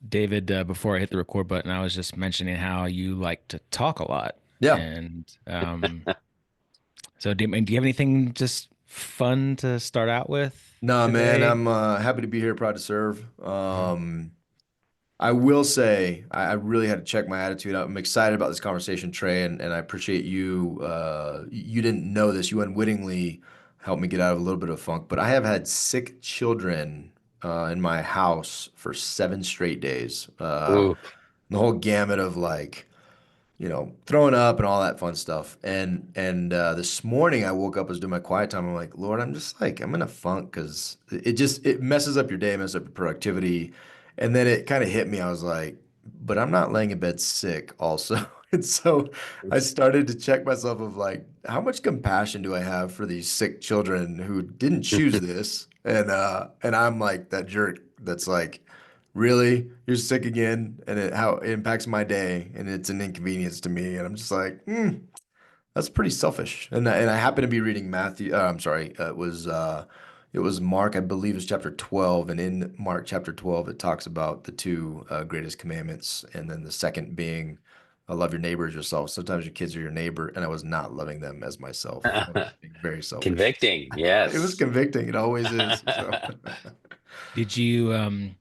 David, before I hit the record button, I was just mentioning how you like to talk a lot. Yeah. And so do you have anything just fun to start out with No, man, today? I'm happy to be here, proud to serve. Mhm. I will say I really had to check my attitude. I'm excited about this conversation, Trey, and I appreciate you. You didn't know this. You unwittingly helped me get out of a little bit of funk, but I have had sick children in my house for 7 straight days. Ooh. The whole gamut of throwing up and all that fun stuff. And this morning I woke up, I was doing my quiet time. I'm like, Lord, I'm in a funk because it messes up your day, messes up your productivity. And then it kind of hit me. I was like, but I'm not laying in bed sick also. And so I started to check myself of like, how much compassion do I have for these sick children who didn't choose this? And I'm like that jerk that's like, really, you're sick again, and how it impacts my day, and it's an inconvenience to me, and I'm just like, that's pretty selfish. And I happen to be reading Matthew. I'm sorry, it was Mark, I believe it's chapter 12, and in Mark chapter 12, it talks about the two greatest commandments, and then the second being, love your neighbor as yourself. Sometimes your kids are your neighbor, and I was not loving them as myself. I was being very selfish. Convicting, It was yes. convicting. It always is. So. Did you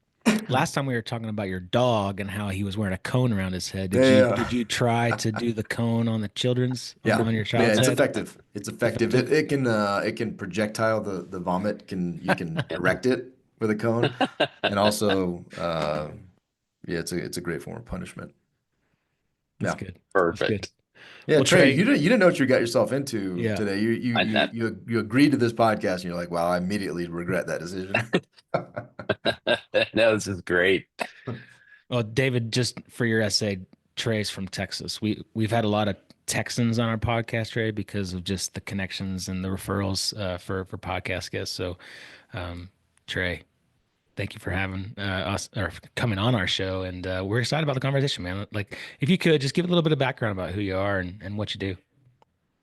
last time we were talking about your dog and how he was wearing a cone around his head. Yeah. Did you try to do the cone on the children's Yeah. on your Yeah, child's it's head? effective. It's effective. Effective? It can projectile the vomit, can you can direct it with a cone. And also yeah, it's a great form of punishment. That's Yeah. good. That's good. Perfect. Yeah, Well, Trey, Trey, you didn't know what you got yourself into yeah. today. You agreed to this podcast and you're like, wow, I immediately regret that decision. No, this is great. Well, David, just for your essay, Trey's from Texas. We've had a lot of Texans on our podcast, Trey, because of just the connections and the referrals for podcast guests. So, um, Trey, thank you for having us or coming on our show, and we're excited about the conversation, man. Like, if you could just give a little bit of background about who you are and what you do.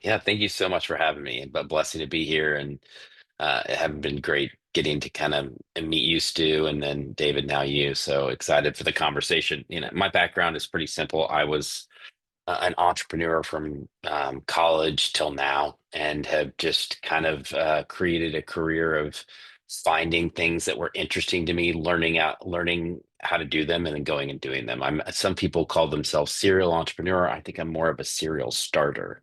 Yeah, thank you so much for having me. But blessing to be here, and it have been great getting to kind of meet you, Stu, and then David, now you. So excited for the conversation. My background is pretty simple. I was an entrepreneur from college till now, and have just kind of created a career of finding things that were interesting to me, learning how to do them, and then going and doing them. Some people call themselves serial entrepreneur. I think I'm more of a serial starter.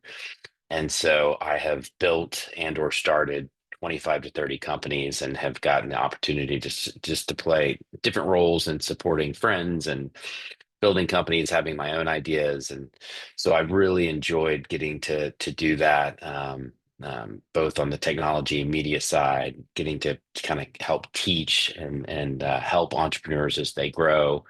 And so I have built and or started 25 to 30 companies, and have gotten the opportunity just to play different roles in supporting friends and building companies, having my own ideas. And so I've really enjoyed getting to do that, both on the technology and media side, getting to kind of help teach and help entrepreneurs as they grow.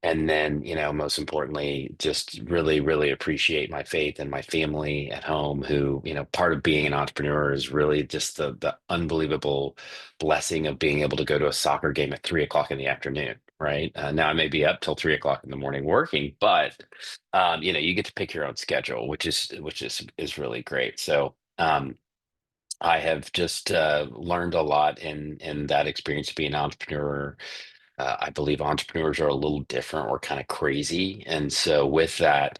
And then, most importantly, just really, really appreciate my faith and my family at home, who, part of being an entrepreneur is really just the unbelievable blessing of being able to go to a soccer game at 3 o'clock in the afternoon, right? Now I may be up till 3 o'clock in the morning working, but you get to pick your own schedule, which is really great. So I have just learned a lot in that experience of being an entrepreneur. I believe entrepreneurs are a little different. We're kind of crazy. And so with that,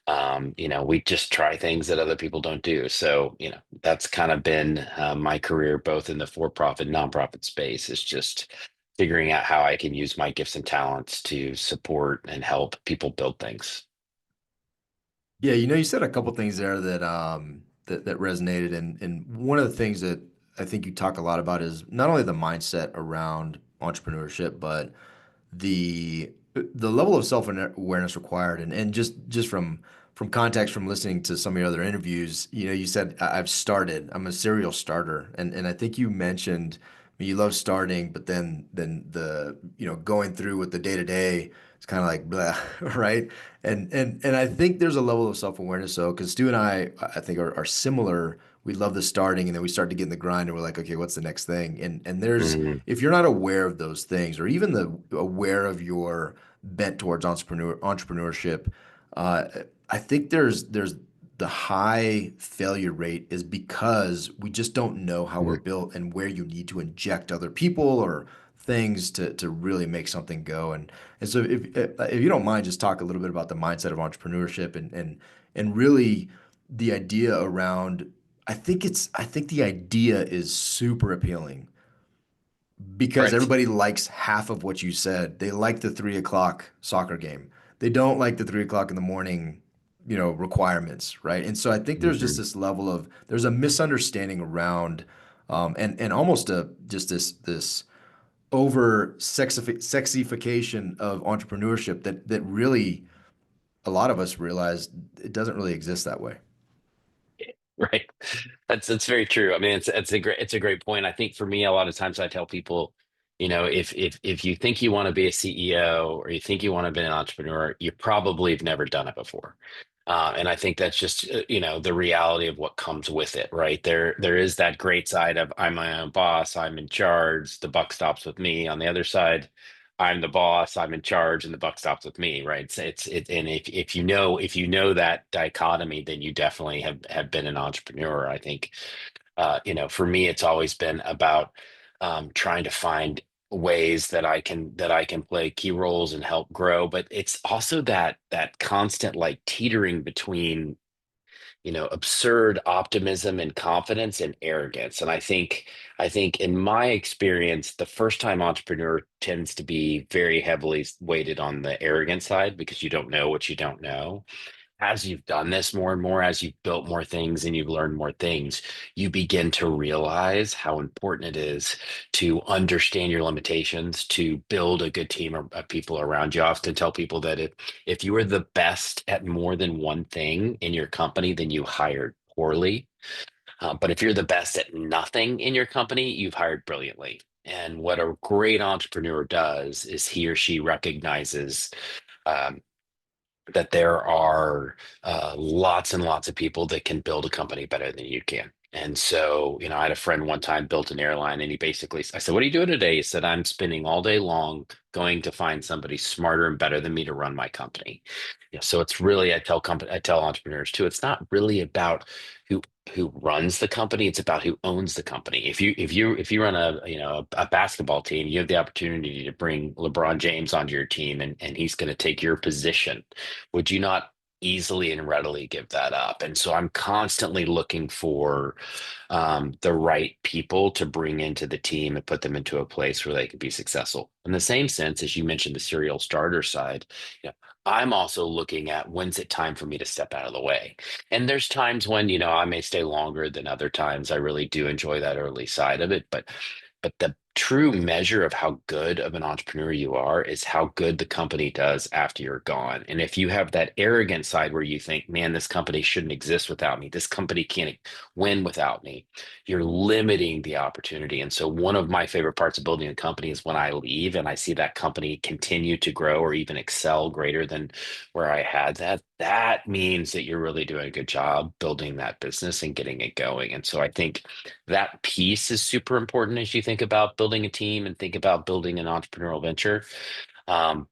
we just try things that other people don't do. So, that's kind of been my career, both in the for-profit, nonprofit space, is just figuring out how I can use my gifts and talents to support and help people build things. Yeah, you said a couple things there that resonated, and one of the things that I think you talk a lot about is not only the mindset around entrepreneurship, but the level of self-awareness required, and just from context from listening to some of your other interviews, you said I've started. I'm a serial starter, and I think you mentioned you love starting, but then the going through with the day to day, it's kind of like blah, right? And I think there's a level of self-awareness, though, because Stu and I think are similar. We love the starting, and then we start to get in the grind, and we're like, okay, what's the next thing? And there's Mhm. if you're not aware of those things, or even aware of your bent towards entrepreneurship, uh, I think there's the high failure rate is because we just don't know how we're built and where you need to inject other people or things to really make something go. And so if you don't mind, just talk a little bit about the mindset of entrepreneurship and really the idea around. I think the idea is super appealing because Right. everybody likes half of what you said. They like the 3 o'clock soccer game. They don't like the 3 o'clock in the morning, requirements, right? And so I think there's just Mhm. this level of there's a misunderstanding around, and almost a just this over sexification of entrepreneurship that really a lot of us realize it doesn't really exist that way. Right. That's very true. I mean, it's a great point. I think for me, a lot of times I tell people, if you think you want to be a CEO or you think you want to be an entrepreneur, you probably have never done it before. And I think that's just the reality of what comes with it, right? There is that great side of I'm my own boss, I'm in charge, the buck stops with me. On the other side, I'm the boss, I'm in charge, and the buck stops with me, right? And if you know that dichotomy, then you definitely have been an entrepreneur. I think, for me, it's always been about trying to find ways that I can play key roles and help grow. But it's also that constant like teetering between absurd optimism and confidence and arrogance. And I think in my experience, the first time entrepreneur tends to be very heavily weighted on the arrogant side because you don't know what you don't know. As you've done this more and more, as you've built more things and you've learned more things, you begin to realize how important it is to understand your limitations, to build a good team of people around you. I often tell people that if you are the best at more than one thing in your company, then you hired poorly. But if you're the best at nothing in your company, you've hired brilliantly. And what a great entrepreneur does is he or she recognizes um, that there are lots and lots of people that can build a company better than you can. And so, I had a friend one time built an airline, and I said, "What are you doing today?" He said, "I'm spending all day long going to find somebody smarter and better than me to run my company." So it's really, I tell entrepreneurs too, it's not really about who who runs the company, it's about who owns the company. If you run a basketball team, you have the opportunity to bring LeBron James onto your team, and he's going to take your position. Would you not easily and readily give that up? And so I'm constantly looking for the right people to bring into the team and put them into a place where they can be successful. In the same sense, as you mentioned, the serial starter side, I'm also looking at when's it time for me to step out of the way. And there's times when, I may stay longer than other times. I really do enjoy that early side of it, but the true measure of how good of an entrepreneur you are is how good the company does after you're gone. And if you have that arrogant side where you think, man, this company shouldn't exist without me, this company can't win without me, you're limiting the opportunity. And so, one of my favorite parts of building a company is when I leave and I see that company continue to grow or even excel greater than where I had that. That means that you're really doing a good job building that business and getting it going. And so, I think that piece is super important as you think about building a team and think about building an entrepreneurial venture. Um,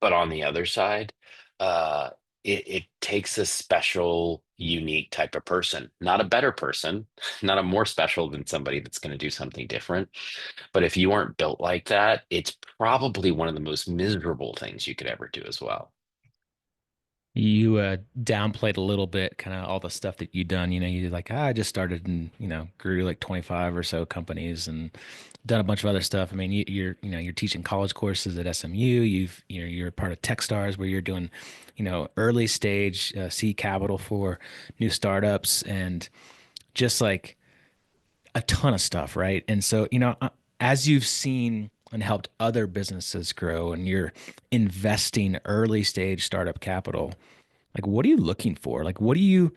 but on the other side, uh, it takes a special, unique type of person, not a better person, not a more special than somebody that's going to do something different. But if you aren't built like that, it's probably one of the most miserable things you could ever do as well. You downplayed a little bit kind of all the stuff that you've done. You like, I just started and, grew like 25 or so companies and done a bunch of other stuff. I mean, you're teaching college courses at SMU. You're part of Techstars where you're doing, early stage seed capital for new startups and just like a ton of stuff, right? And so, as you've seen and helped other businesses grow and you're investing early stage startup capital, like what are you looking for? Like what are you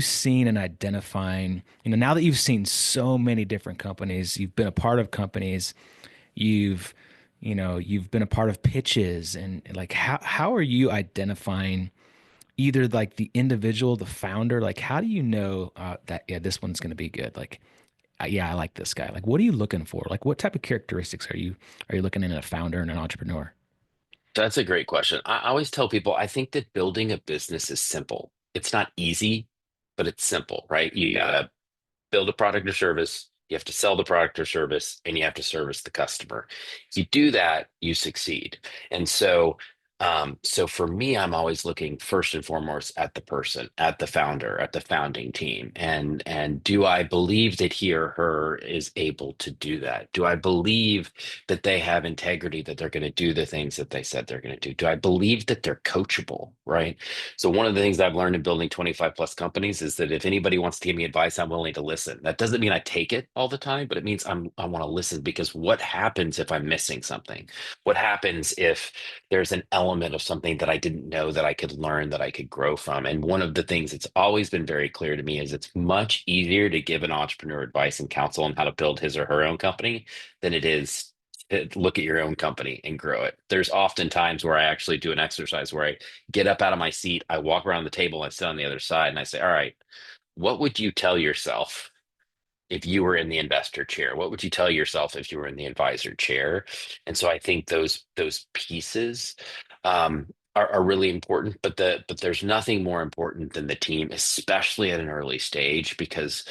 seeing and identifying? Now that you've seen so many different companies, you've been a part of companies, you've you've been a part of pitches and like how are you identifying either like the individual, the founder, like how do you know that yeah, this one's going to be good? Like yeah, I like this guy. Like what are you looking for? Like what type of characteristics are you looking in a founder and an entrepreneur? That's a great question. I always tell people I think that building a business is simple. It's not easy, but it's simple, right? You gotta build a product or service, You have to sell the product or service, and you have to service the customer. If you do that, you succeed. And so for me, I'm always looking first and foremost at the person, at the founder, at the founding team, and do I believe that he or her is able to do that? Do I believe that they have integrity, that they're going to do the things that they said they're going to do? Do I believe that they're coachable, right? So one of the things I've learned in building 25 plus companies is that if anybody wants to give me advice, I'm willing to listen. That doesn't mean I take it all the time, but it means I want to listen, because what happens if I'm missing something? What happens if there's an element of something that I didn't know that I could learn, that I could grow from? And one of the things that's always been very clear to me is it's much easier to give an entrepreneur advice and counsel on how to build his or her own company than it is to look at your own company and grow it. There's often times where I actually do an exercise where I get up out of my seat, I walk around the table, I sit on the other side, and I say, all right, what would you tell yourself if you were in the investor chair? What would you tell yourself if you were in the advisor chair? And so I think those pieces are really important, but there's nothing more important than the team, especially at an early stage, because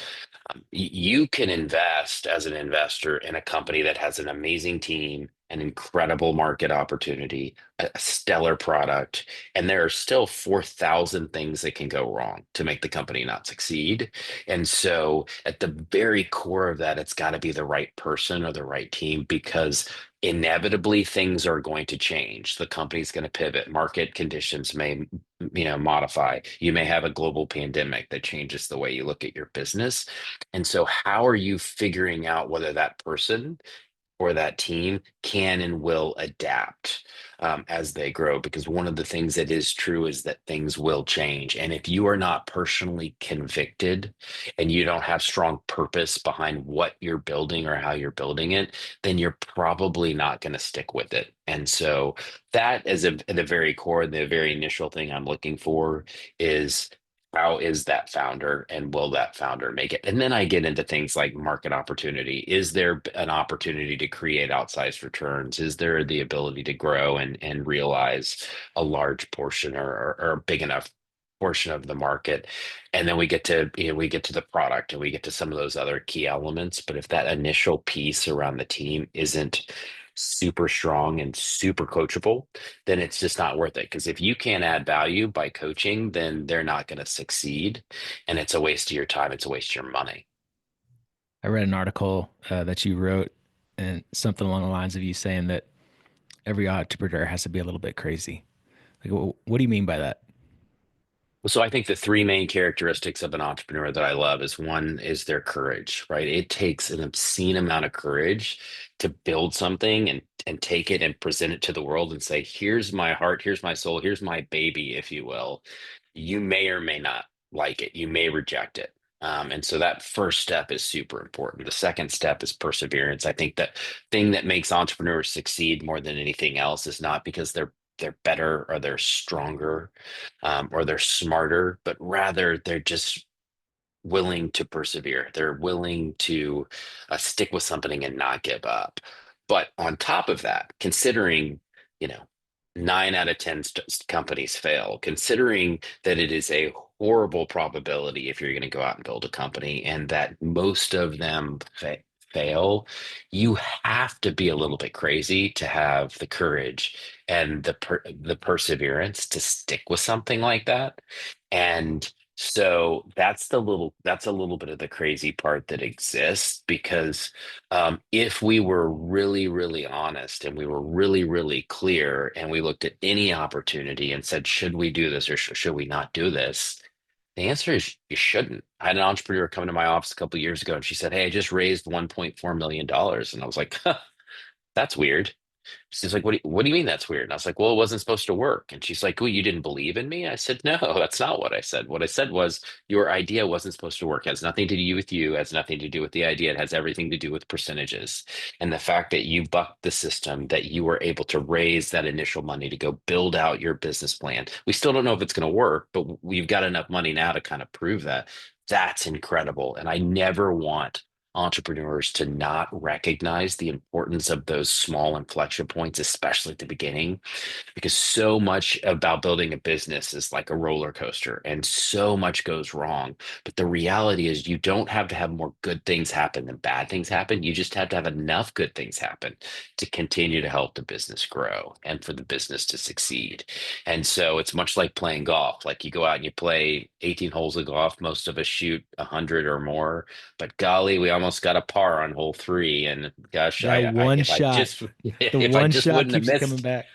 you can invest as an investor in a company that has an amazing team, an incredible market opportunity, a stellar product, and there are still 4,000 things that can go wrong to make the company not succeed. And so, at the very core of that, it's got to be the right person or the right team, because inevitably things are going to change. The company's going to pivot. Market conditions may, modify. You may have a global pandemic that changes the way you look at your business. And so, how are you figuring out whether that person or that team can and will adapt as they grow? Because one of the things that is true is that things will change. And if you are not personally convicted and you don't have strong purpose behind what you're building or how you're building it, then you're probably not going to stick with it. And so, that is at the very core, the very initial thing I'm looking for is, how is that founder, and will that founder make it? And then I get into things like market opportunity. Is there an opportunity to create outsized returns? Is there the ability to grow and realize a large portion, or a big enough portion of the market? And then we get to the product, and we get to some of those other key elements. But if that initial piece around the team isn't super strong and super coachable, then it's just not worth it. Because if you can't add value by coaching, then they're not going to succeed. And it's a waste of your time. It's a waste of your money. I read an article that you wrote, and something along the lines of you saying that every entrepreneur has to be a little bit crazy. Like, what do you mean by that? So I think the three main characteristics of an entrepreneur that I love is, one is their courage, right? It takes an obscene amount of courage to build something and take it and present it to the world and say, here's my heart, here's my soul, here's my baby, if you will. You may or may not like it. You may reject it. And so that first step is super important. The second step is perseverance. I think that thing that makes entrepreneurs succeed more than anything else is not because they're better or they're stronger or they're smarter, but rather they're just willing to persevere. They're willing to stick with something and not give up. But on top of that, considering, you know, 9 out of 10 companies fail, considering that it is a horrible probability if you're going to go out and build a company, and that most of them fail, you have to be a little bit crazy to have the courage and the perseverance to stick with something like that. And so that's a little bit of the crazy part that exists, because if we were really, really honest, and we were really, really clear, and we looked at any opportunity and said, should we do this, or should we not do this? The answer is, you shouldn't. I had an entrepreneur come into my office a couple years ago, and she said, hey, I just raised $1.4 million. And I was like, huh, that's weird. She's like, what do you mean that's weird? And I was like, well, it wasn't supposed to work. And she's like, well, you didn't believe in me? I said, no, that's not what I said. What I said was, your idea wasn't supposed to work. It has nothing to do with you, it has nothing to do with the idea. It has everything to do with percentages. And the fact that you bucked the system, that you were able to raise that initial money to go build out your business plan. We still don't know if it's going to work, but we've got enough money now to kind of prove that. That's incredible. And I never want entrepreneurs to not recognize the importance of those small inflection points, especially at the beginning, because so much about building a business is like a roller coaster and so much goes wrong. But the reality is, you don't have to have more good things happen than bad things happen. You just have to have enough good things happen to continue to help the business grow and for the business to succeed. And so it's much like playing golf. Like, you go out and you play 18 holes of golf. Most of us shoot 100 or more, but golly, we almost got a par on hole three. And gosh, That I one if I shot, just the if I one just shot wouldn't have keeps you coming missed. back.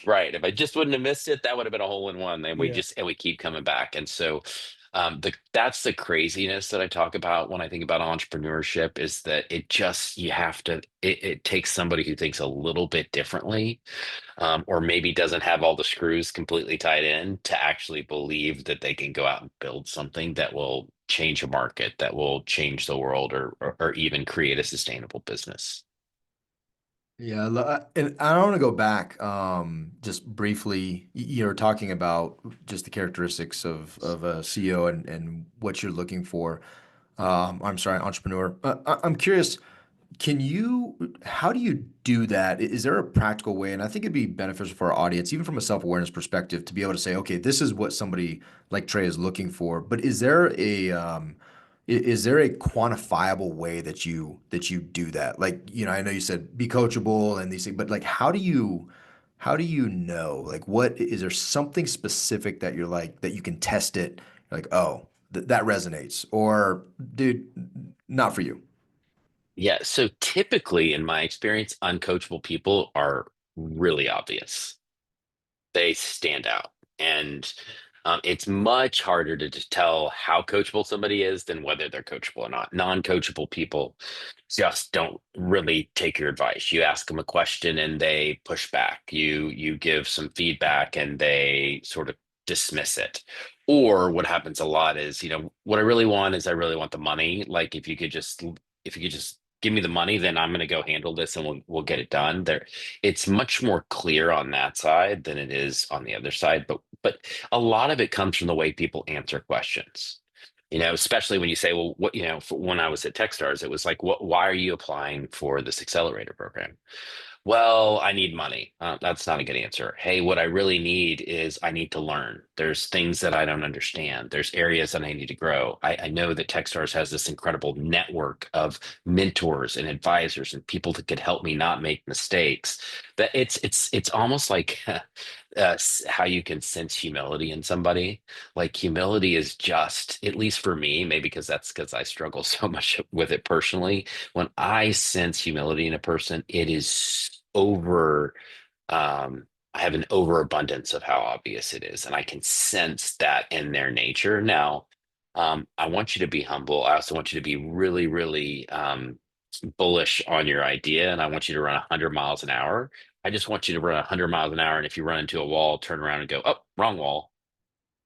Right. If I just wouldn't have missed it, that would have been a hole in one. And Yeah. we keep coming back. And so that's the craziness that I talk about when I think about entrepreneurship, is that it just, you have to, it takes somebody who thinks a little bit differently, or maybe doesn't have all the screws completely tied in, to actually believe that they can go out and build something that will change a market, that will change the world, or even create a sustainable business. Yeah, and I want to go back just briefly. You're talking about just the characteristics of a CEO and what you're looking for. I'm sorry, entrepreneur. I'm curious. How do you do that? Is there a practical way? And I think it'd be beneficial for our audience, even from a self-awareness perspective, to be able to say, okay, this is what somebody like Trey is looking for. But is there a quantifiable way that you do that? Like, I know you said be coachable and these things, but like, how do you know? Like, what is there something specific that you're like that you can test it? Like, oh, that resonates, or dude, not for you. Yeah. So typically, in my experience, uncoachable people are really obvious. They stand out. And it's much harder to just tell how coachable somebody is than whether they're coachable or not. Non-coachable people just don't really take your advice. You ask them a question and they push back. You give some feedback and they sort of dismiss it. Or what happens a lot is, what I really want is, I really want the money. Like, if you could just give me the money, then I'm going to go handle this and we'll get it done. It's much more clear on that side than it is on the other side. But a lot of it comes from the way people answer questions. Especially when you say, well, when I was at Techstars, it was like, why are you applying for this accelerator program? Well, I need money. That's not a good answer. Hey, what I really need is, I need to learn. There's things that I don't understand. There's areas that I need to grow. I know that Techstars has this incredible network of mentors and advisors and people that could help me not make mistakes. That it's almost like how you can sense humility in somebody. Like, humility is just, at least for me, maybe because I struggle so much with it personally. When I sense humility in a person, it is over, I have an overabundance of how obvious it is, and I can sense that in their nature. Now, I want you to be humble. I also want you to be really, really bullish on your idea, and I want you to run 100 miles an hour. I just want you to run 100 miles an hour, and if you run into a wall, turn around and go, oh, wrong wall.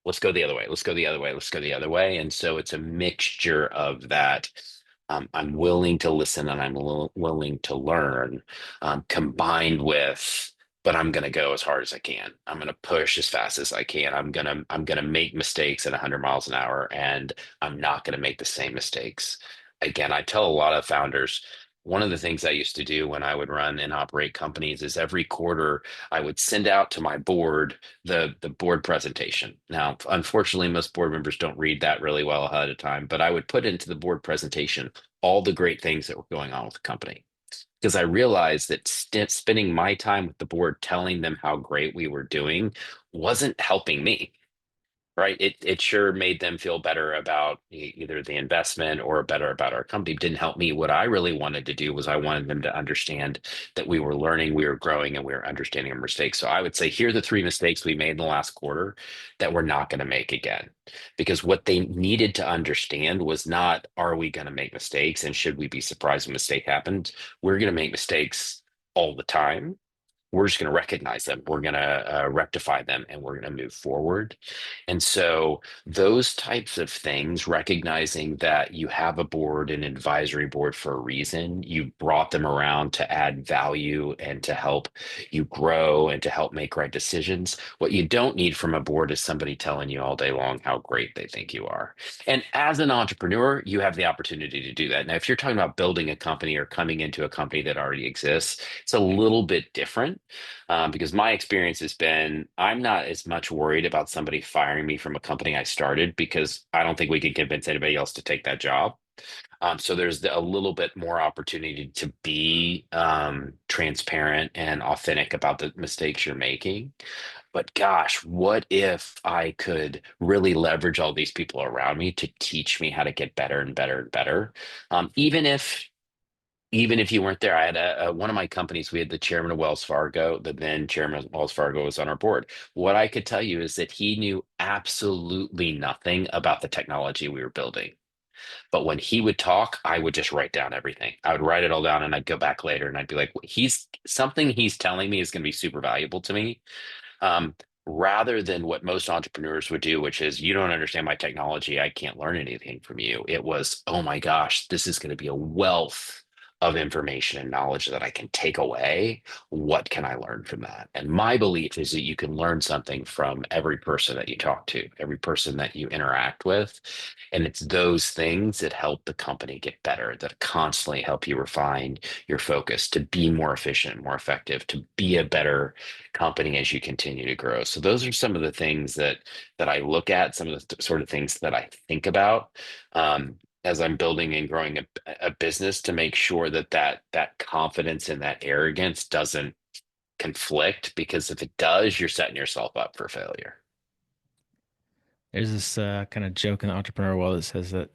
Let's go the other way. Let's go the other way. Let's go the other way. And so it's a mixture of that. I'm willing to listen and I'm willing to learn, combined with, but I'm going to go as hard as I can. I'm going to push as fast as I can. I'm going to make mistakes at 100 miles an hour, and I'm not going to make the same mistakes again. I tell a lot of founders, one of the things I used to do when I would run and operate companies is, every quarter I would send out to my board the board presentation. Now, unfortunately, most board members don't read that really well ahead of time, but I would put into the board presentation all the great things that were going on with the company, because I realized that spending my time with the board telling them how great we were doing wasn't helping me. Right. It sure made them feel better about either the investment or better about our company. It didn't help me. What I really wanted to do was, I wanted them to understand that we were learning, we were growing, and we were understanding our mistakes. So I would say, here are the three mistakes we made in the last quarter that we're not going to make again. Because what they needed to understand was not, are we going to make mistakes and should we be surprised when a mistake happens? We're going to make mistakes all the time. we're just going to recognize them. We're going to rectify them, and we're going to move forward. And so those types of things, recognizing that you have a board, an advisory board for a reason, you brought them around to add value and to help you grow and to help make right decisions. What you don't need from a board is somebody telling you all day long how great they think you are. And as an entrepreneur, you have the opportunity to do that. Now, if you're talking about building a company or coming into a company that already exists, it's a little bit different, because my experience has been I'm not as much worried about somebody firing me from a company I started because I don't think we can convince anybody else to take that job. So there's a little bit more opportunity to be transparent and authentic about the mistakes you're making. But gosh, what if I could really leverage all these people around me to teach me how to get better and better and better? Even if you weren't there, I had one of my companies, we had the chairman of Wells Fargo, the then chairman of Wells Fargo was on our board. What I could tell you is that he knew absolutely nothing about the technology we were building. But when he would talk, I would just write down everything. I would write it all down and I'd go back later and I'd be like, he's something he's telling me is going to be super valuable to me. Um, Rather than what most entrepreneurs would do, which is, you don't understand my technology, I can't learn anything from you. It was, oh my gosh, this is going to be a wealth of information and knowledge that I can take away. What can I learn from that? And my belief is that you can learn something from every person that you talk to, every person that you interact with. And it's those things that help the company get better, that constantly help you refine your focus to be more efficient, more effective, to be a better company as you continue to grow. So those are some of the things that I look at, some of the sort of things that I think about, as I'm building and growing a business, to make sure that confidence and that arrogance doesn't conflict, because if it does, you're setting yourself up for failure. There's this kind of joke in the entrepreneur world that says that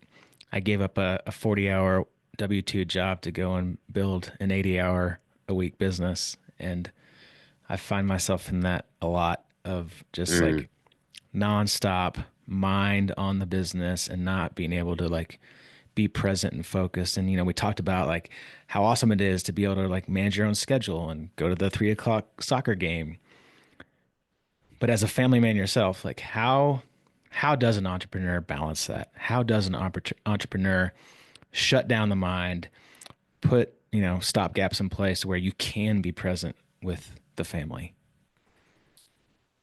I gave up a 40-hour W-2 job to go and build an 80-hour a week business. And I find myself in that a lot of just Mm. like nonstop mind on the business and not being able to like be present and focused. And, we talked about like how awesome it is to be able to like manage your own schedule and go to the 3 o'clock soccer game. But as a family man yourself, like how does an entrepreneur balance that? How does an entrepreneur shut down the mind, put, stop gaps in place where you can be present with the family?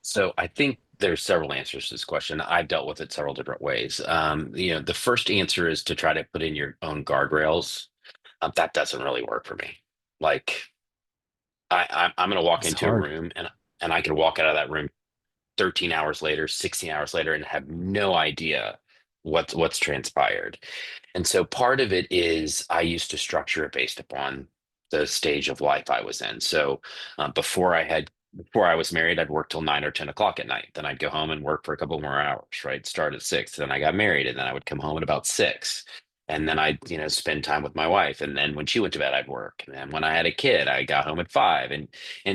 So I think there's several answers to this question. I've dealt with it several different ways. The first answer is to try to put in your own guardrails. That doesn't really work for me. Like I'm going to walk It's into a hard. room, and I could walk out of that room 13 hours later, 16 hours later, and have no idea what's transpired. And so part of it is I used to structure it based upon the stage of life I was in. So before I was married, I'd work till 9 or 10 o'clock at night. Then I'd go home and work for a couple more hours, right? Start at 6. Then I got married, and then I would come home at about 6. And then I'd, spend time with my wife. And then when she went to bed, I'd work. And then when I had a kid, I got home at 5. And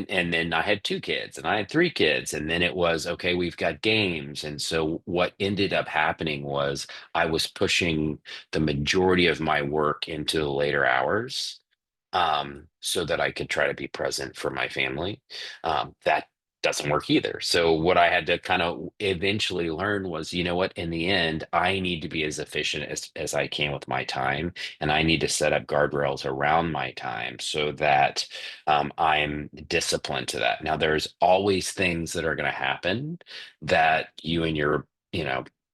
then I had 2 kids, and I had 3 kids. And then it was, okay, we've got games. And so what ended up happening was I was pushing the majority of my work into the later hours, so that I could try to be present for my family. That doesn't work either. So what I had to kind of eventually learn was, you know what, in the end, I need to be as efficient as I can with my time, and I need to set up guardrails around my time so that I'm disciplined to that. Now, there's always things that are going to happen that you and your,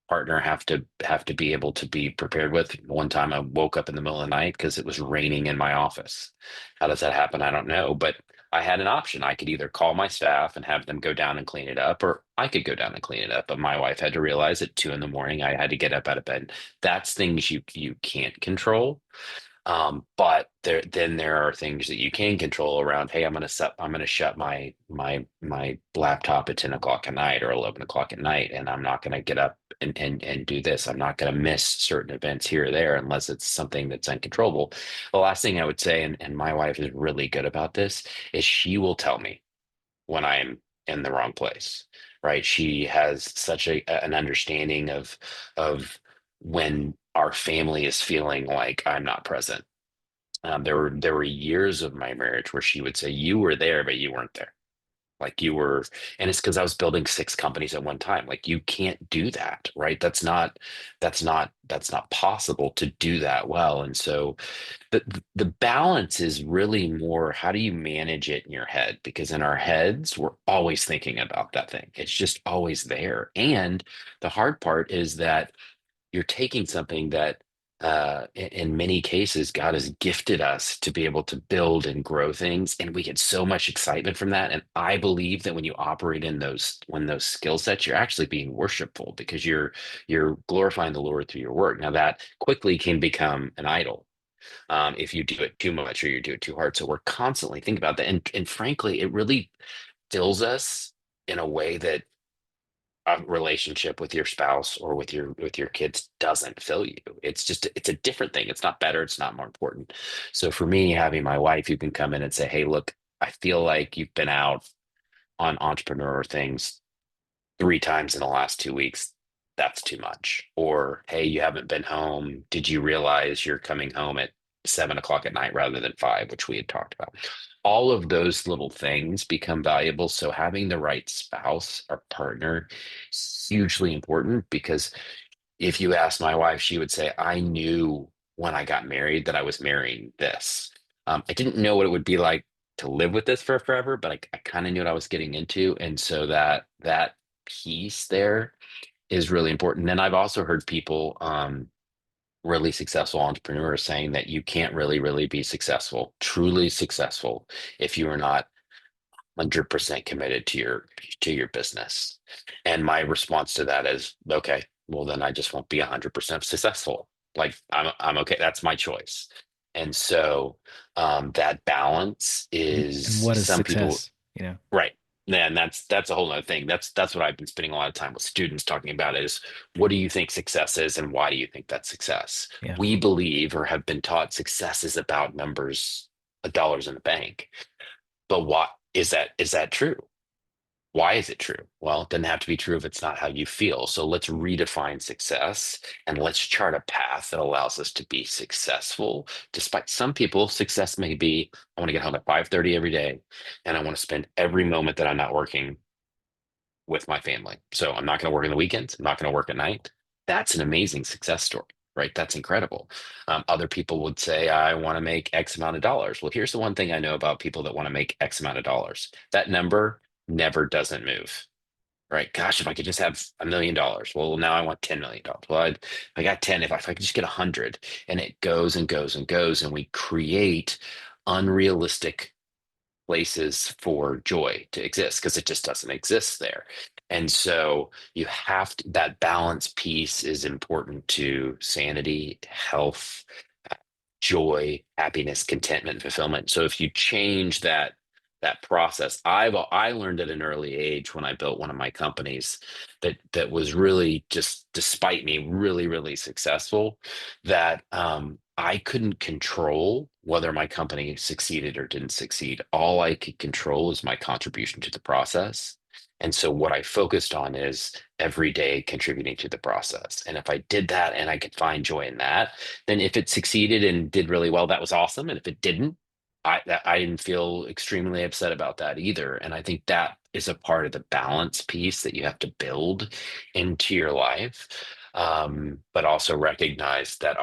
partner have to be able to be prepared with. One time I woke up in the middle of the night because it was raining in my office. How does that happen? I don't know, but I had an option. I could either call my staff and have them go down and clean it up, or I could go down and clean it up. But my wife had to realize at 2 in the morning I had to get up out of bed. That's things you can't control. But there are things that you can control around. Hey, I'm gonna shut my laptop at 10 o'clock at night or 11 o'clock at night, and I'm not gonna get up and do this. I'm not gonna miss certain events here or there unless it's something that's uncontrollable. The last thing I would say, and my wife is really good about this, is she will tell me when I'm in the wrong place, right? She has such an understanding of when our family is feeling like I'm not present. There were years of my marriage where she would say, "You were there, but you weren't there." Like you were, and it's because I was building 6 companies at one time. Like you can't do that, right? That's not possible to do that well. And so the balance is really more how do you manage it in your head? Because in our heads, we're always thinking about that thing. It's just always there. And the hard part is that you're taking something that in many cases God has gifted us to be able to build and grow things, and we get so much excitement from that. And I believe that when you operate in those skill sets, you're actually being worshipful because you're glorifying the Lord through your work. Now that quickly can become an idol if you do it too much or you do it too hard. So we're constantly thinking about that, and frankly, it really fills us in a way that a relationship with your spouse or with your kids doesn't fill you. It's a different thing. It's not better, it's not more important. So for me, having my wife who can come in and say, hey, look, I feel like you've been out on entrepreneur things 3 times in the last 2 weeks. That's too much. Or, hey, you haven't been home. Did you realize you're coming home at 7 o'clock at night rather than five, which we had talked about? All of those little things become valuable. So having the right spouse or partner is hugely important because if you ask my wife, she would say, I knew when I got married that I was marrying this. I didn't know what it would be like to live with this for forever, but I kind of knew what I was getting into. And so that piece there is really important. And I've also heard people, really successful entrepreneurs saying that you can't really be successful, truly successful, if you are not 100% committed to your business. And my response to that is, okay, well then I just won't be 100% successful. Like I'm okay. That's my choice. And so that balance And is what is some people, success? You know? right. And that's a whole nother thing. That's what I've been spending a lot of time with students talking about is what do you think success is and why do you think that's success? Yeah. We believe or have been taught success is about numbers of dollars in the bank. But what is that true? Why is it true? Well, it doesn't have to be true if it's not how you feel. So let's redefine success and let's chart a path that allows us to be successful. Despite some people, success may be, I want to get home at 5:30 every day and I want to spend every moment that I'm not working with my family. So I'm not going to work in the weekends. I'm not going to work at night. That's an amazing success story, right? That's incredible. Other people would say, I want to make X amount of dollars. Well, here's the one thing I know about people that want to make X amount of dollars. That number never doesn't move, right? Gosh, if I could just have $1 million. Well, now I want $10 million. Well, I got 10. If I could just get 100, and it goes and goes and goes, and we create unrealistic places for joy to exist because it just doesn't exist there. And so that balance piece is important to sanity, health, joy, happiness, contentment, fulfillment. So if you change that process, I learned at an early age when I built one of my companies that was really just despite me really successful that I couldn't control whether my company succeeded or didn't succeed. All I could control is my contribution to the process. And so what I focused on is every day contributing to the process. And if I did that and I could find joy in that, then if it succeeded and did really well, that was awesome. And if it didn't, I didn't feel extremely upset about that either. And I think that is a part of the balance piece that you have to build into your life. But also recognize that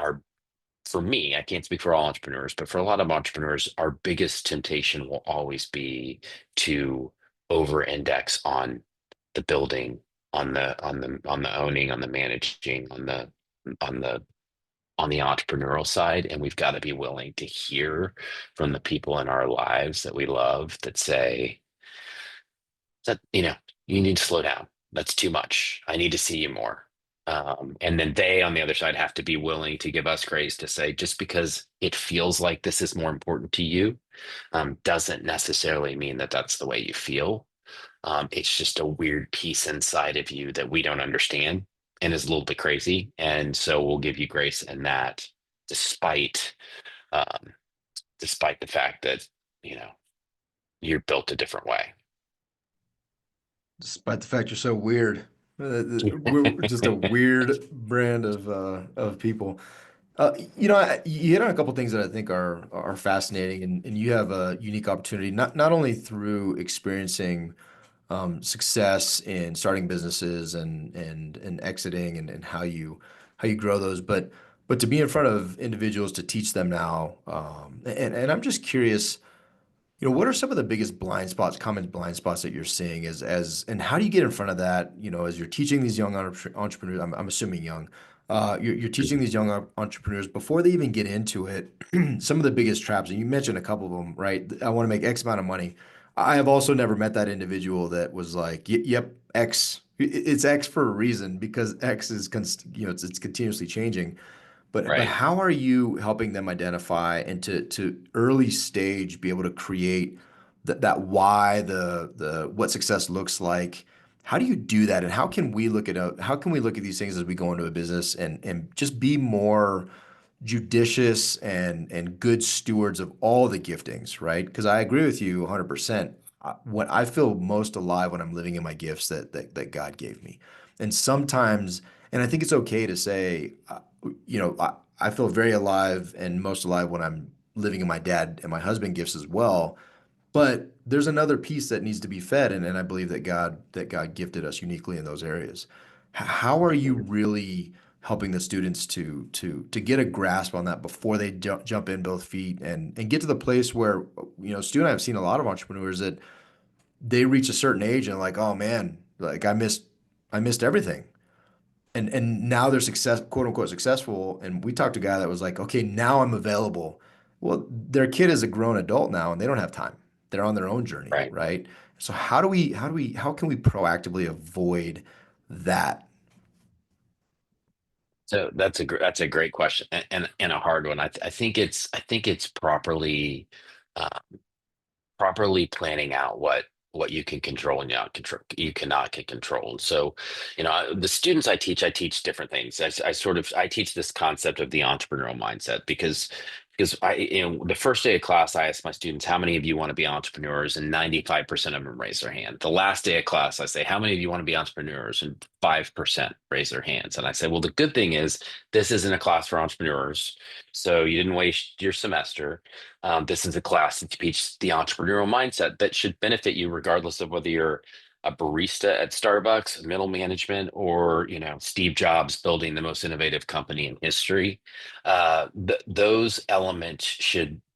for me, I can't speak for all entrepreneurs, but for a lot of entrepreneurs, our biggest temptation will always be to over-index on the building, on the owning, on the managing, on the on the entrepreneurial side. And we've got to be willing to hear from the people in our lives that we love that say that, you need to slow down. That's too much. I need to see you more. And then they on the other side have to be willing to give us grace to say, just because it feels like this is more important to you, doesn't necessarily mean that that's the way you feel. It's just a weird piece inside of you that we don't understand and is a little bit crazy. And so we'll give you grace in that, despite um, despite the fact that you know you're built a different way. Despite the fact you're so weird. We're just a weird brand of people. You hit on a couple things that I think are fascinating, and you have a unique opportunity, not only through experiencing success in starting businesses and exiting and how you grow those, but to be in front of individuals to teach them now. And I'm just curious, what are some of the biggest blind spots, common blind spots that you're seeing and how do you get in front of that, as you're teaching these young entrepreneurs, I'm assuming young, you're teaching these young entrepreneurs before they even get into it, some of the biggest traps, and you mentioned a couple of them, right? I want to make X amount of money. I have also never met that individual that was like, yep, X, it's X for a reason because X is, it's continuously changing. But Right. how are you helping them identify and to early stage be able to create that why the what success looks like? How do you do that? And how can we look at these things as we go into a business and just be more judicious and good stewards of all the giftings, right? Because I agree with you 100%. When I feel most alive when I'm living in my gifts that God gave me. And sometimes, and I think it's okay to say, I feel very alive and most alive when I'm living in my dad and my husband gifts as well. But there's another piece that needs to be fed, and I believe that God gifted us uniquely in those areas. How are you really helping the students to get a grasp on that before they jump in both feet and get to the place where, Stu and I have seen a lot of entrepreneurs that they reach a certain age and like, oh man, like I missed everything. And now they're quote unquote successful. And we talked to a guy that was like, okay, now I'm available. Well, their kid is a grown adult now and they don't have time. They're on their own journey, Right. right? So how can we proactively avoid that? So that's a great question and a hard one. I think it's uh, properly planning out what you can control and you cannot can control. And so, the students I teach different things. I teach this concept of the entrepreneurial mindset because the first day of class I ask my students how many of you want to be entrepreneurs, and 95% of them raise their hand. The last day of class I say how many of you want to be entrepreneurs, and 5% raise their hands. And I say, well, the good thing is this isn't a class for entrepreneurs, so you didn't waste your semester. This is a class that teaches the entrepreneurial mindset that should benefit you regardless of whether you're a barista at Starbucks, middle management, or Steve Jobs building the most innovative company in history.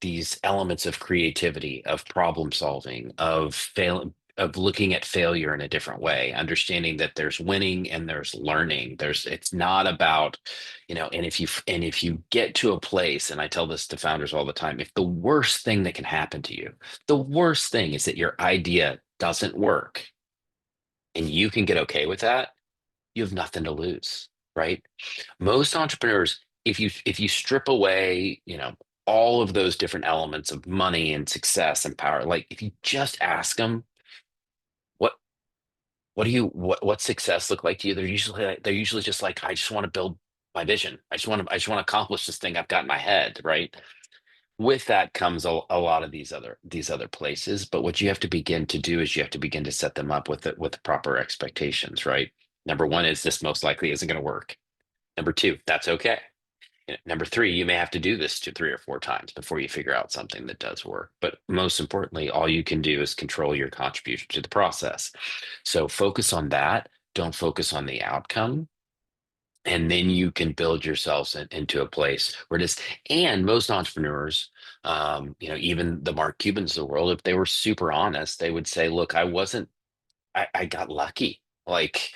These elements of creativity, of problem solving, of looking at failure in a different way, understanding that there's winning and there's learning. It's not about, and if you get to a place, and I tell this to founders all the time, if the worst thing that can happen to you, the worst thing is that your idea doesn't work and you can get okay with that, you have nothing to lose, right? Most entrepreneurs, if you strip away, all of those different elements of money and success and power, like if you just ask them what what success look like to you, they're usually just like, I just want to build my vision. I just want to accomplish this thing I've got in my head, right? With that comes a lot of these other places, but what you have to begin to do is you have to begin to set them up with the proper expectations, right? Number one is this most likely isn't going to work. Number two, that's okay. Number three, you may have to do this 2, 3, or 4 times before you figure out something that does work. But most importantly, all you can do is control your contribution to the process. So focus on that. Don't focus on the outcome. And then you can build yourselves into a place where it is. And most entrepreneurs, even the Mark Cubans of the world, if they were super honest, they would say, look, I got lucky. Like,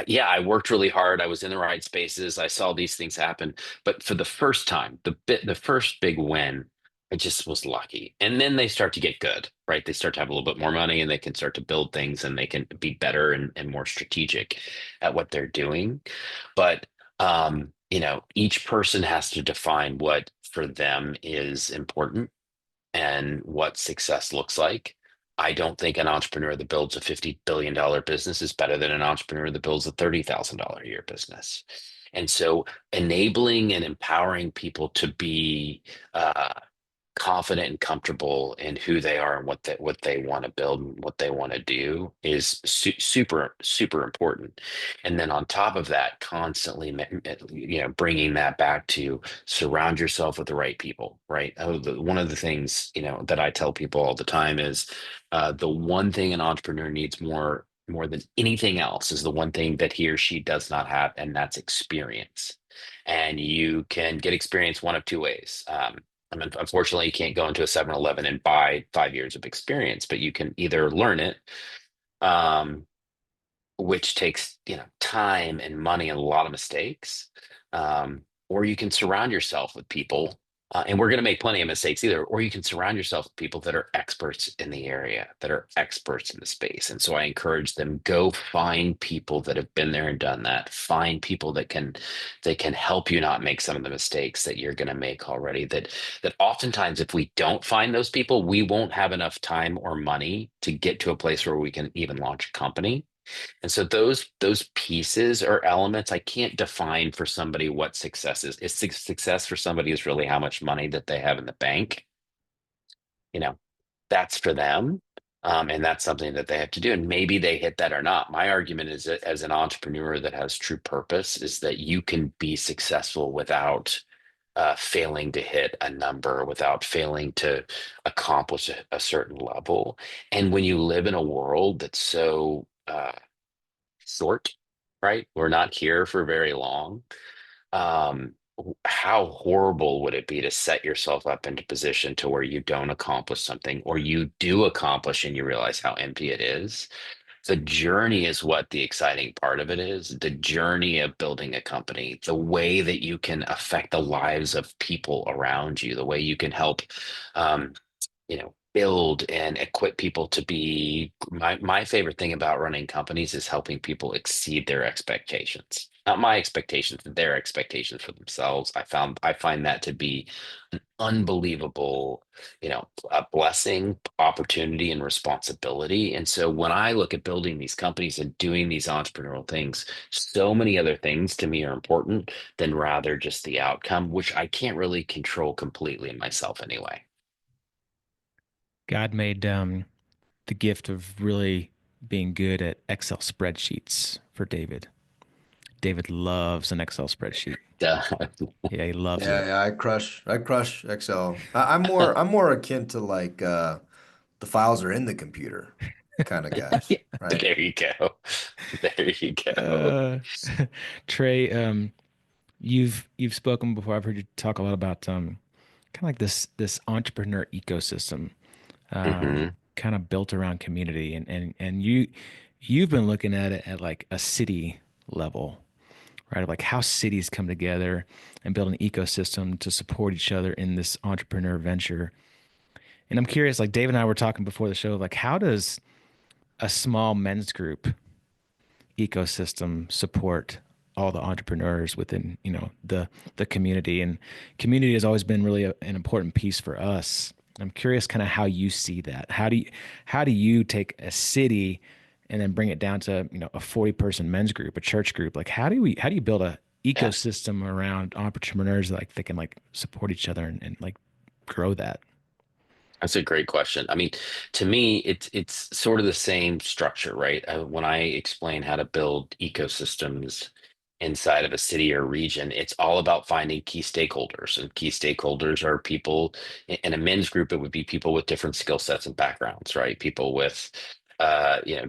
yeah, I worked really hard. I was in the right spaces. I saw these things happen. But for the first time, the first big win, I just was lucky. And then they start to get good, right? They start to have a little bit more money and they can start to build things and they can be better and more strategic at what they're doing. But each person has to define what for them is important and what success looks like. I don't think an entrepreneur that builds a $50 billion business is better than an entrepreneur that builds a $30,000 a year business. And so enabling and empowering people to be confident and comfortable in who they are and what they want to build and what they want to do is super important. And then on top of that, constantly bringing that back to surround yourself with the right people, right? One of the things that I tell people all the time is the one thing an entrepreneur needs more than anything else is the one thing that he or she does not have, and that's experience. And you can get experience one of two ways. I mean, unfortunately, you can't go into a 7-Eleven and buy 5 years of experience, but you can either learn it, um, which takes time and money and a lot of mistakes, or you can surround yourself with people, and we're going to make plenty of mistakes either, or you can surround yourself with people that are experts in the area, that are experts in the space. And so I encourage them, go find people that have been there and done that. Find people that can help you not make some of the mistakes that you're going to make already. That oftentimes, if we don't find those people, we won't have enough time or money to get to a place where we can even launch a company. And so those pieces or elements, I can't define for somebody what success is. Is success for somebody is really how much money that they have in the bank. You know, that's for them. And that's something that they have to do. And maybe they hit that or not. My argument is that as an entrepreneur that has true purpose, is that you can be successful without failing to hit a number, without failing to accomplish a certain level. And when you live in a world that's so short, right? We're not here for very long. How horrible would it be to set yourself up into position to where you don't accomplish something, or you do accomplish and you realize how empty it is? The journey is what the exciting part of it is. The journey of building a company, the way that you can affect the lives of people around you, the way you can help um, build and equip people to be my favorite thing about running companies is helping people exceed their expectations. Not my expectations, but their expectations for themselves. I find that to be an unbelievable, a blessing, opportunity, and responsibility. And so when I look at building these companies and doing these entrepreneurial things, so many other things to me are important than rather just the outcome, which I can't really control completely myself anyway. God made the gift of really being good at Excel spreadsheets for David. David loves an Excel spreadsheet. Duh. Yeah, he loves Yeah, it. yeah, I crush Excel. I'm more akin to like the files are in the computer kind of guys, Yeah, right? there you go. There you go. Uh, Trey, you've spoken before. I've heard you talk a lot about kind of like this entrepreneur ecosystem, Hmm. kind of built around community, and you've been looking at it at like a city level, right? Of like how cities come together and build an ecosystem to support each other in this entrepreneur venture. And I'm curious, like Dave and I were talking before the show, like how does a small men's group ecosystem support all the entrepreneurs within the community? And community has always been really an important piece for us. I'm curious kind of how you see that. How do you take a city and then bring it down to a 40-person men's group, a church group? Like how do you build a Yeah, ecosystem around entrepreneurs like that can like support each other and like grow that? that's a great question. I mean, to me, it's sort of the same structure, right? When I explain how to build ecosystems inside of a city or region, it's all about finding key stakeholders. And key stakeholders are people in a men's group, it would be people with different skill sets and backgrounds, right? People with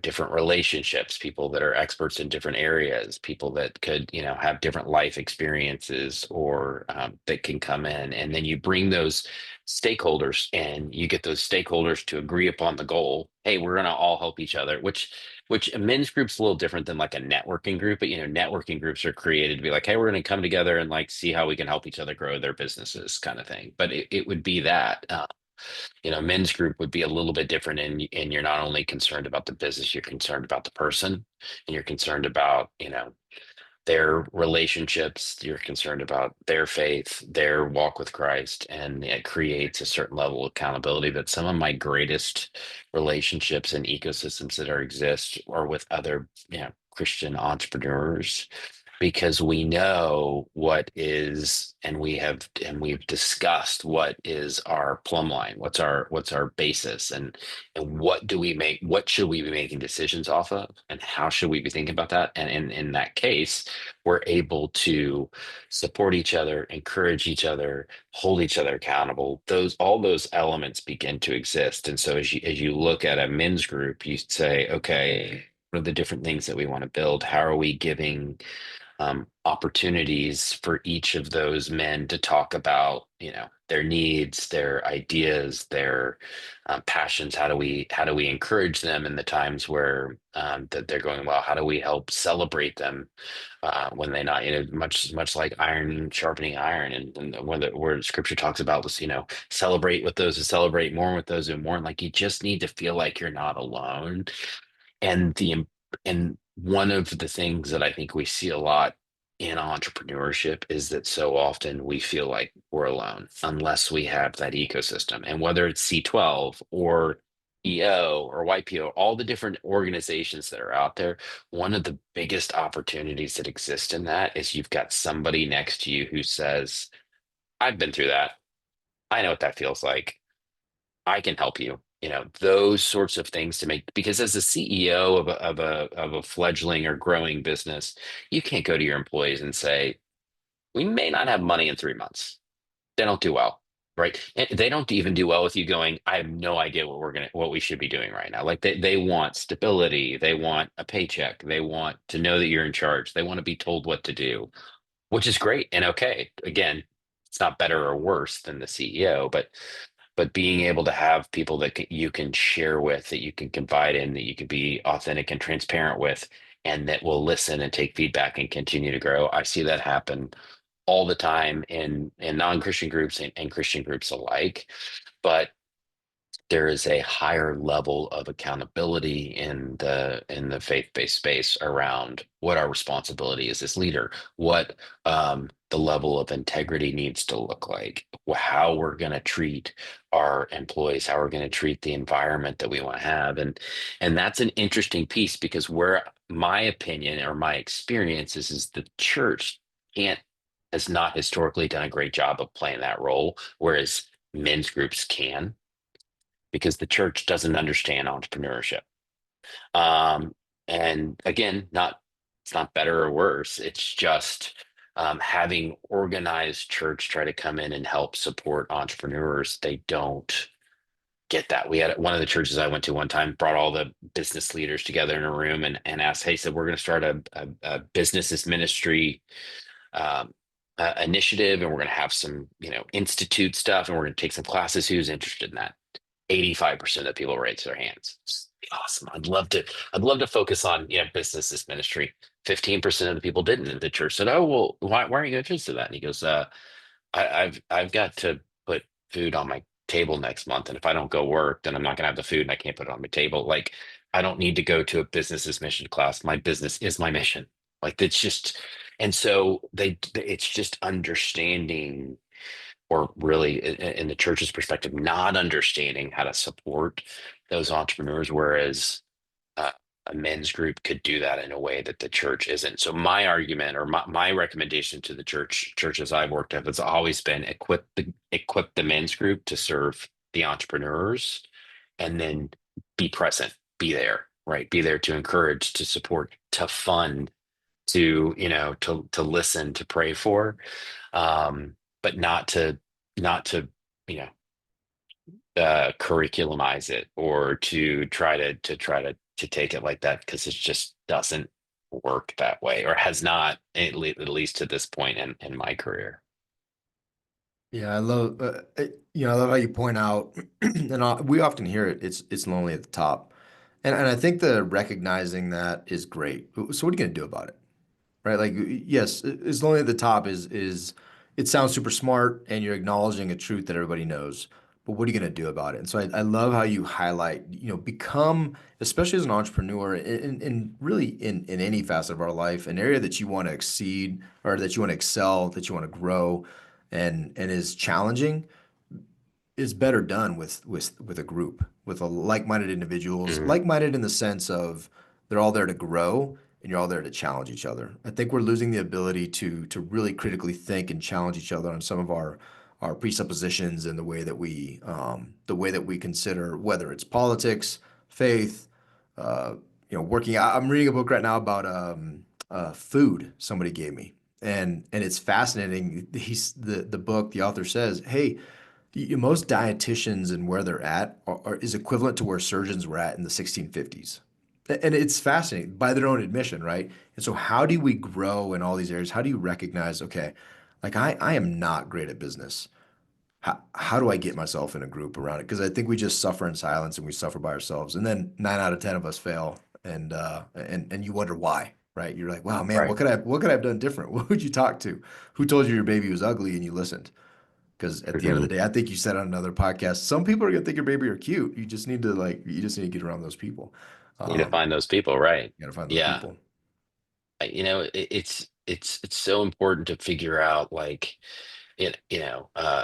different relationships, people that are experts in different areas, people that could, have different life experiences or that can come in. And then you bring those stakeholders and you get those stakeholders to agree upon the goal. Hey, we're going to all help each other, which a men's group's a little different than like a networking group, but networking groups are created to be like, hey, we're going to come together and like see how we can help each other grow their businesses kind of thing. But it would be that. Men's group would be a little bit different, and you're not only concerned about the business, you're concerned about the person, and you're concerned about their relationships, you're concerned about their faith, their walk with Christ, and it creates a certain level of accountability. But some of my greatest relationships and ecosystems that exist are with other Christian entrepreneurs. because we know what is, and we've discussed what is our plumb line, what's our basis, and what should we be making decisions off of, and how should we be thinking about that. And in that case, we're able to support each other, encourage each other, hold each other accountable. All those elements begin to exist. And so as you look at a men's group, you say, okay, what are the different things that we want to build? How are we giving opportunities for each of those men to talk about, their needs, their ideas, their passions? How do we encourage them in the times where that they're going well? How do we help celebrate them when they not, much like iron sharpening iron, and where Scripture talks about this, celebrate with those who celebrate, mourn with those who mourn. Like, you just need to feel like you're not alone. And one of the things that I think we see a lot in entrepreneurship is that so often we feel like we're alone unless we have that ecosystem. And whether it's C12 or EO or YPO, all the different organizations that are out there, one of the biggest opportunities that exist in that is you've got somebody next to you who says, I've been through that. I know what that feels like. I can help you. Those sorts of things to make, because as a CEO of a fledgling or growing business, you can't go to your employees and say, we may not have money in 3 months. They don't do well, right? And they don't even do well with you going, I have no idea what we should be doing right now. Like, they want stability, they want a paycheck, they want to know that you're in charge, they want to be told what to do, which is great and okay. Again, it's not better or worse than the CEO, but being able to have people that you can share with, that you can confide in, that you can be authentic and transparent with, and that will listen and take feedback and continue to grow. I see that happen all the time in non-Christian groups and Christian groups alike. But there is a higher level of accountability in the faith-based space around what our responsibility is as leader, what the level of integrity needs to look like, how we're going to treat our employees, how we're going to treat the environment that we want to have. And that's an interesting piece, because where my opinion or my experience is the church can't has not historically done a great job of playing that role, whereas men's groups can, because the church doesn't understand entrepreneurship. Um, and again, it's not better or worse. It's just having organized church try to come in and help support entrepreneurs. They don't get that. We had one of the churches I went to one time brought all the business leaders together in a room and asked, hey, said, we're going to start a business ministry initiative, and we're going to have some, institute stuff, and we're going to take some classes. Who's interested in that? 85% of people raise their hands. It's awesome. I'd love to focus on, business as ministry. 15% of the people didn't. And the church said, oh, well, why aren't you interested in that? And he goes, I've got to put food on my table next month. And if I don't go work, then I'm not gonna have the food and I can't put it on my table. Like, I don't need to go to a business as mission class. My business is my mission. Like, it's just, and so it's just understanding, or really in the church's perspective, not understanding how to support those entrepreneurs, whereas uh, a men's group could do that in a way that the church isn't. So my argument, or my recommendation to the churches I've worked at, has always been equip the men's group to serve the entrepreneurs, and then be present, be there, right? Be there to encourage, to support, to fund, to listen, to pray for, but not to you know curriculamize it, or to take it like that, because it just doesn't work that way, or has not, at least to this point in my career. Yeah, I love how you point out, and we often hear it. It's lonely at the top, and I think the recognizing that is great. So what are you gonna do about it? Right? Like, yes, it's lonely at the top is it sounds super smart and you're acknowledging a truth that everybody knows, but what are you going to do about it? And so I love how you highlight, become, especially as an entrepreneur, in really in any facet of our life, an area that you want to exceed, or that you want to excel, that you want to grow, and is challenging, is better done with a group, with a like-minded individuals, Mhm. like-minded in the sense of they're all there to grow. and you're all there to challenge each other. I think we're losing the ability to really critically think and challenge each other on some of our presuppositions and the way that we consider whether it's politics, faith, uh, working. I'm reading a book right now about food somebody gave me, and it's fascinating. The book, the author says, hey, most dietitians and where they're at is equivalent to where surgeons were at in the 1650s. And it's fascinating by their own admission, right? And so, how do we grow in all these areas? How do you recognize, okay, like I am not great at business. How do I get myself in a group around it? Because I think we just suffer in silence and we suffer by ourselves. And then 9 out of 10 of us fail, and you wonder why, right? You're like, wow, man, Right. what could I have done different? What would you talk to? Who told you your baby was ugly and you listened? Because at the end of the Mhm. day, I think you said on another podcast, some people are gonna think your baby are cute. You just need to get around those people. You need to Um, find those people, right? you gotta find those Yeah. people. It's so important to figure out like I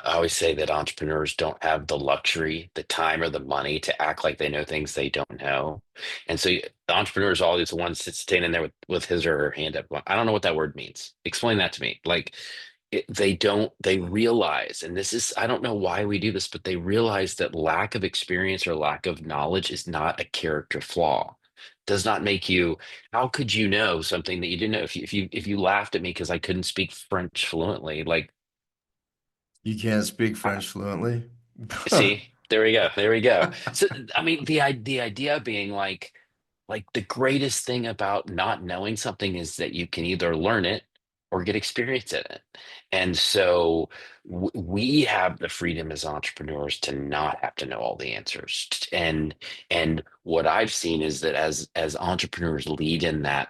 always say that entrepreneurs don't have the luxury, the time, or the money to act like they know things they don't know. And so the entrepreneur is always the one standing there with his or her hand up, going, I don't know what that word means. Explain that to me. Like they realize, and this is, I don't know why we do this, but they realize that lack of experience or lack of knowledge is not a character flaw. Does not make you, how could you know something that you didn't know? If you laughed at me because I couldn't speak French fluently, like, You can't speak I, French fluently. see, there we go. There we go. So, I mean, the idea being like the greatest thing about not knowing something is that you can either learn it or get experience in it. And so we have the freedom as entrepreneurs to not have to know all the answers. And what I've seen is that as entrepreneurs lead in that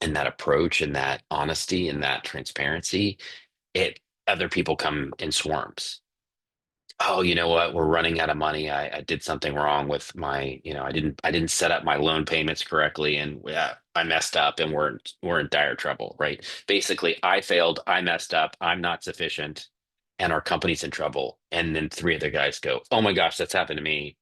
approach, in that honesty, in that transparency, it other people come in swarms. Oh, you know what? We're running out of money. I did something wrong with my, I didn't set up my loan payments correctly, and I messed up, and we're in dire trouble, right? Basically, I failed, I messed up, I'm not sufficient, and our company's in trouble. And then three other guys go, "Oh my gosh, that's happened to me.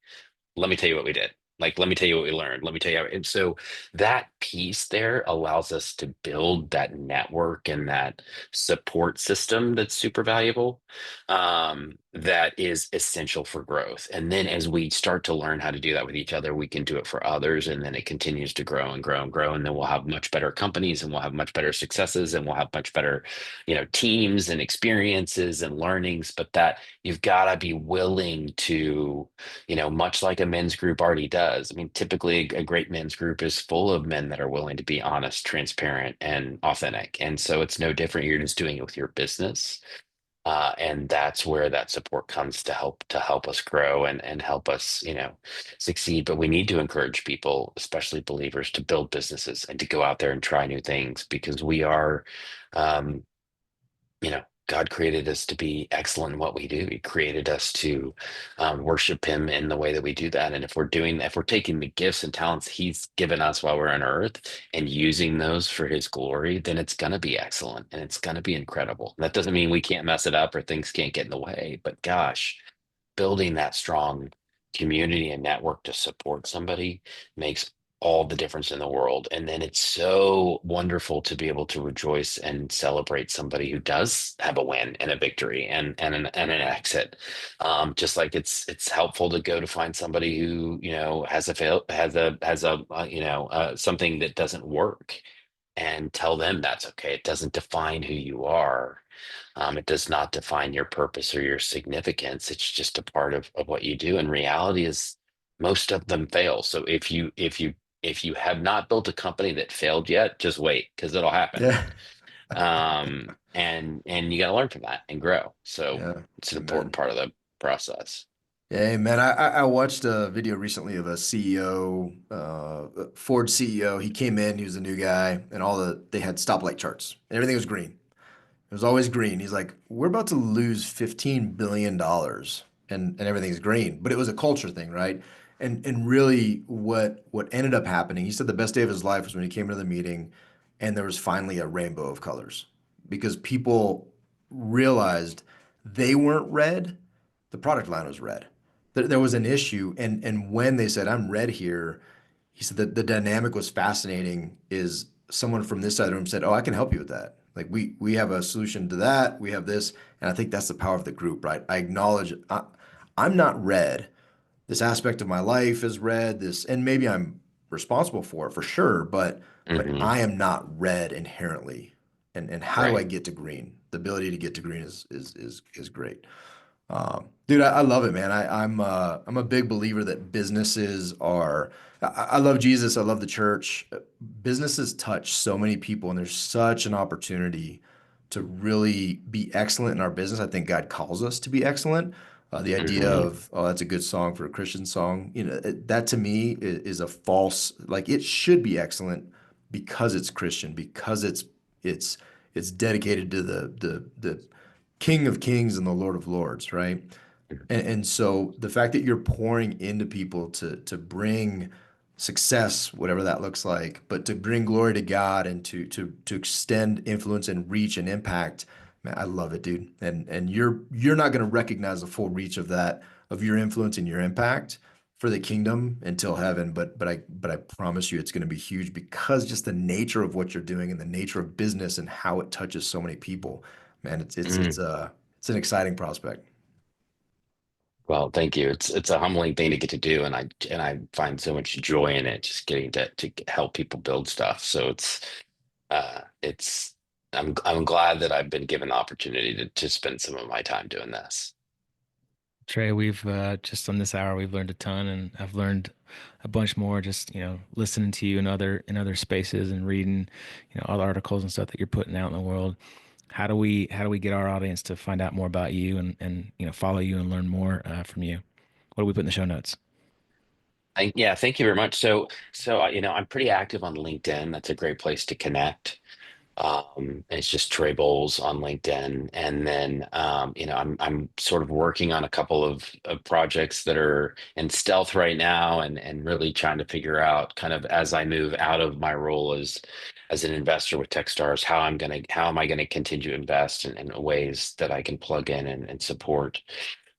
Let me tell you what we did. Like, let me tell you what we learned. Let me tell you how." And so that piece there allows us to build that network and that support system that's super valuable, that is essential for growth. And then as we start to learn how to do that with each other, we can do it for others. And then it continues to grow and grow and grow. And then we'll have much better companies, and we'll have much better successes, and we'll have much better, teams and experiences and learnings. But that you've got to be willing to, much like a men's group already does. I mean, typically a great men's group is full of men that are willing to be honest, transparent, and authentic. And so it's no different. You're just doing it with your business. And that's where that support comes to help us grow and help us, succeed. But we need to encourage people, especially believers, to build businesses and to go out there and try new things, because we are, um, God created us to be excellent in what we do. He created us to worship Him in the way that we do that. And if we're taking the gifts and talents He's given us while we're on earth and using those for His glory, then it's going to be excellent and it's going to be incredible. That doesn't mean we can't mess it up or things can't get in the way, but gosh, building that strong community and network to support somebody makes all the difference in the world. And then it's so wonderful to be able to rejoice and celebrate somebody who does have a win and a victory and an exit. Just like it's helpful to go to find somebody who, has a something that doesn't work, and tell them that's okay. It doesn't define who you are. It does not define your purpose or your significance. It's just a part of what you do. And reality is most of them fail. So if you have not built a company that failed yet, just wait, because it'll happen. Yeah. And you got to learn from that and grow. So Yeah. it's an important Amen. part of the process. Yeah, man. I watched a video recently of a CEO, Ford CEO. He came in, he was a new guy, and they had stoplight charts, and everything was green. It was always green. He's like, we're about to lose $15 billion and everything's green. But it was a culture thing, right? And really what ended up happening, he said the best day of his life was when he came into the meeting and there was finally a rainbow of colors because people realized they weren't red, the product line was red. There was an issue, and when they said, I'm red here, he said that the dynamic was fascinating is someone from this side of the room said, "Oh, I can help you with that. Like we have a solution to that. We have this." And I think that's the power of the group, right? I acknowledge I'm not red. This aspect of my life is red. This, and maybe I'm responsible for it for sure, but Hmm. I am not red inherently. And how do I Right. get to green? The ability to get to green is great. Dude, I love it, man. I'm a big believer that businesses are. I love Jesus. I love the church. Businesses touch so many people, and there's such an opportunity to really be excellent in our business. I think God calls us to be excellent. The idea Hmm. of, oh, that's a good song for a Christian song, that to me is a false. Like it should be excellent because it's Christian, because it's it's dedicated to the King of Kings and the Lord of Lords, right? And so the fact that you're pouring into people to bring success, whatever that looks like, but to bring glory to God and to extend influence and reach and impact, man, I love it, dude. And you're not going to recognize the full reach of that of your influence and your impact for the kingdom until heaven, but I promise you it's going to be huge because just the nature of what you're doing and the nature of business and how it touches so many people, man, it's an exciting prospect. Well, thank you. It's a humbling thing to get to do, and I find so much joy in it, just getting to help people build stuff. So it's I'm glad that I've been given the opportunity to spend some of my time doing this. Trey, we've just on this hour we've learned a ton, and I've learned a bunch more just listening to you in other spaces and reading all the articles and stuff that you're putting out in the world. How do we get our audience to find out more about you and follow you and learn more from you? What do we put in the show notes? Yeah, thank you very much. So I'm pretty active on LinkedIn. That's a great place to connect. It's just Trey Bowles on LinkedIn, and then I'm sort of working on a couple of projects that are in stealth right now, and really trying to figure out kind of as I move out of my role as an investor with Techstars, how am I gonna continue to invest in ways that I can plug in and support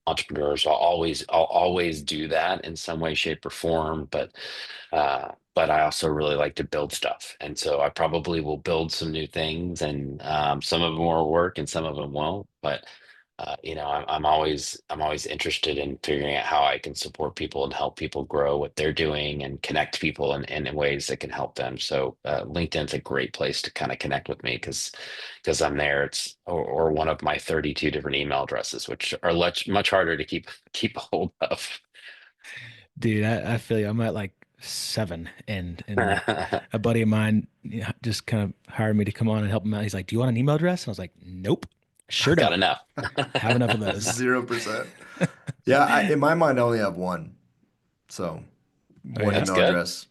entrepreneurs. I'll always do that in some way, shape, or form, but I also really like to build stuff, and so I probably will build some new things, and some of them will work, and some of them won't. But I'm always interested in figuring out how I can support people and help people grow what they're doing and connect people in ways that can help them. So LinkedIn's a great place to kind of connect with me because I'm there. Or one of my 32 different email addresses, which are much harder to keep a hold of. Dude, I feel you. I'm at like seven, and a buddy of mine just kind of hired me to come on and help him out. He's like, "Do you want an email address?" And I was like, "Nope, sure Got don't. enough. Have enough of those." 0%. Yeah, in my mind, I only have one. So Oh one yeah, That's email good. address.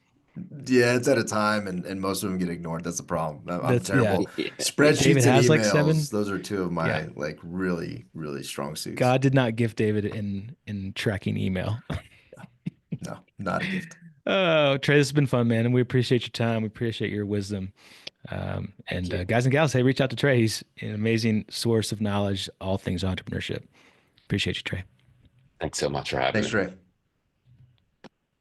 Yeah, it's at a time, and most of them get ignored. That's the problem. I'm that's yeah. terrible. David Spreadsheets and has like seven. emails, those are two of Yeah, my like really, really strong suits. God did not gift David in tracking email. No, not a gift. Oh, Trey, this has been fun, man, and we appreciate your time. We appreciate your wisdom. Thank And you. guys and gals, hey, reach out to Trey. He's an amazing source of knowledge, all things entrepreneurship. Appreciate you, Trey. Thanks so much for having Thanks, me. Trey.